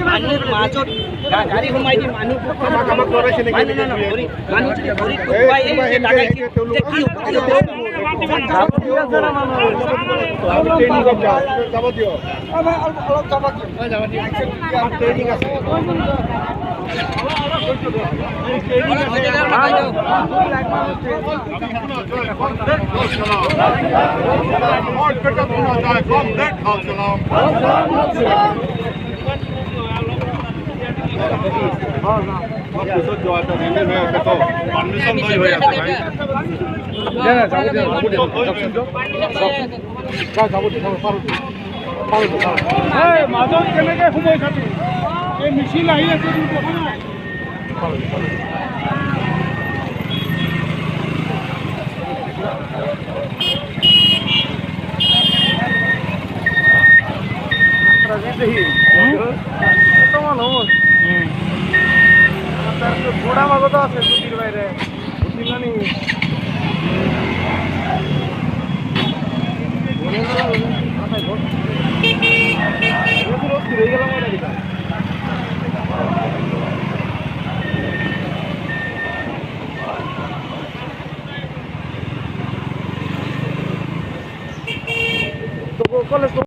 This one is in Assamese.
মানুহ মাজত গাড়ী সোমাই দি মানুহ মানুহ যদি ভৰিত কোবাই লাগাই কি মাজত কেনেকে সোমাই থাকি এই মিছিল আহি আছে ঘোড়া মাগত আছে ছুটির বাইরে কলেজ